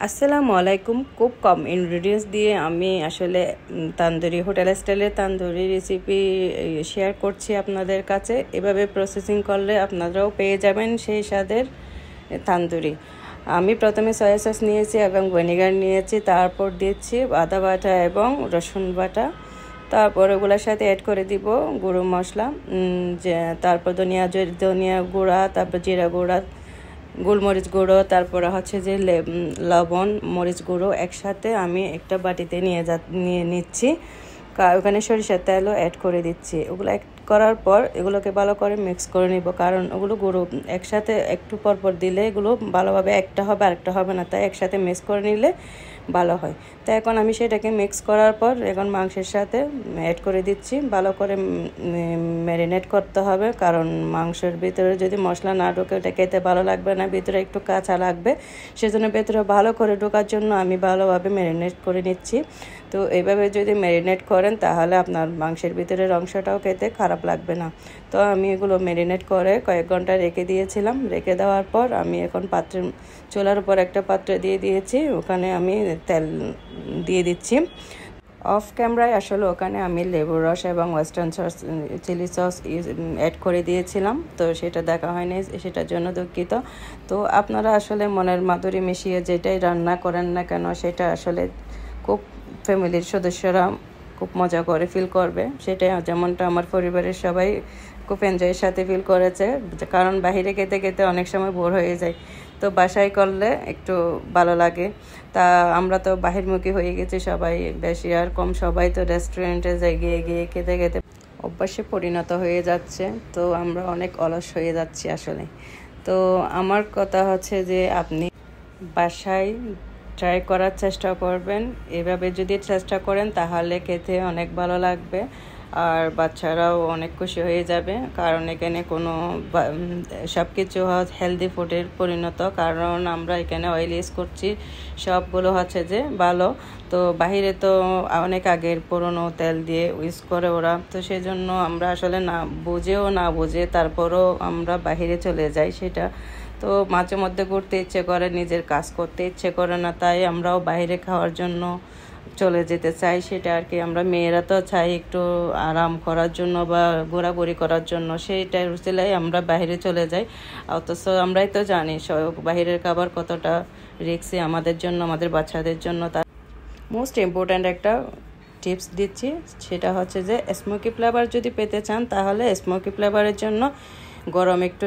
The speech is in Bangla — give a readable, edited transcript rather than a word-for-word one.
আসসালামু আলাইকুম। খুব কম ইনগ্রিডিয়েন্টস দিয়ে আমি আসলে তান্দুরি হোটেল স্টাইলের তান্দুরি রেসিপি শেয়ার করছি আপনাদের কাছে। এভাবে প্রসেসিং করলে আপনারাও পেয়ে যাবেন সেই স্বাদের তান্দুরি। আমি প্রথমে সয়া সস নিয়েছি এবং ভিনেগার নিয়েছি, তারপর দিচ্ছি আদা বাটা এবং রসুন বাটা, তারপর ওগুলোর সাথে অ্যাড করে দিব গুঁড়ো মশলা, তারপর ধনিয়া গুঁড়া, তারপর জিরা গুঁড়া, গোলমরিচ গুঁড়ো, তারপরে হচ্ছে যে লবণ, মরিচ গুঁড়ো একসাথে আমি একটা বাটিতে নিয়ে নিচ্ছি। ওখানে সরিষার তেলও অ্যাড করে দিচ্ছি। ওগুলো অ্যাড করার পর এগুলোকে ভালো করে মিক্স করে নিব, কারণ ওগুলো গুঁড়ো একসাথে একটু পরপর দিলে এগুলো ভালোভাবে একটা হবে আরেকটা হবে না, তাই একসাথে মিক্স করে নিলে ভালো হয়। তো এখন আমি সেটাকে মিক্স করার পর এখন মাংসের সাথে অ্যাড করে দিচ্ছি। ভালো করে ম্যারিনেট করতে হবে, কারণ মাংসের ভিতরে যদি মশলা না ঢোকে ওটা খেতে ভালো লাগবে না, ভিতরে একটু কাঁচা লাগবে। সেজন্য ভেতরে ভালো করে ঢোকার জন্য আমি ভালোভাবে ম্যারিনেট করে নিচ্ছি। তো এইভাবে যদি ম্যারিনেট করেন তাহলে আপনার মাংসের ভিতরের অংশটাও খেতে খারাপ লাগবে না। তো আমি এগুলো ম্যারিনেট করে কয়েক ঘন্টা রেখে দিয়েছিলাম। রেখে দেওয়ার পর আমি এখন চুলার উপর একটা পাত্রে দিয়ে দিয়েছি, ওখানে আমি তেল দিয়ে দিচ্ছি। অফ ক্যামেরায় আসলে ওখানে আমি লেবুর রস এবং western sauce, chilli sauce add করে দিয়েছিলাম, তো সেটা দেখা হয়নি, সেটার জন্য দুঃখিত। তো আপনারা আসলে মনের মাধুরী মিশিয়ে যেটাই রান্না করেন না কেন সেটা আসলে খুব ফ্যামিলির সদস্যরা খুব মজা করে ফিল করবে, সেটাই যেমনটা আমার পরিবারের সবাই খুব এনজয়ের সাথে ফিল করেছে। কারণ বাহিরে খেতে খেতে অনেক সময় বোর হয়ে যায়, তো বাসায় করলে একটু ভালো লাগে। তা আমরা তো বাহিরমুখী হয়ে গেছি সবাই, বেশি আর কম সবাই তো রেস্টুরেন্টে গিয়ে গিয়ে খেতে খেতে অভ্যাসে পরিণত হয়ে যাচ্ছে, তো আমরা অনেক অলস হয়ে যাচ্ছি আসলে। তো আমার কথা হচ্ছে যে আপনি বাসায় ট্রাই করার চেষ্টা করবেন। এভাবে যদি চেষ্টা করেন তাহলে খেতে অনেক ভালো লাগবে, আর বাচ্চারাও অনেক খুশি হয়ে যাবে, কারণ এখানে কোনো সব কিছু হেলদি ফুডের পরিণত, কারণ আমরা এখানে অয়েল ইউজ করছি, সবগুলো হচ্ছে যে ভালো। তো বাহিরে তো অনেক আগের পুরনো তেল দিয়ে ইউজ করে ওরা, তো সেই জন্য আমরা আসলে না বুঝে তারপরও আমরা বাহিরে চলে যাই। সেটা তো মাঝে মধ্যে ঘুরতে ইচ্ছে করে, নিজের কাজ করতে ইচ্ছে করে না, তাই আমরাও বাইরে খাওয়ার জন্য চলে যেতে চাই। সেটা আর কি, আমরা মেয়েরা তো চাই একটু আরাম করার জন্য বা ঘোরাঘুরি করার জন্য, সেইটাই উচিলাই আমরা বাইরে চলে যাই। অথচ আমরাই তো জানি বাইরের খাবার কতটা রিস্কি আমাদের জন্য, আমাদের বাচ্চাদের জন্য। তার মোস্ট ইম্পর্ট্যান্ট একটা টিপস দিচ্ছি, সেটা হচ্ছে যে স্মোকি ফ্লেভার যদি পেতে চান তাহলে স্মোকি ফ্লেভারের জন্য গরম একটু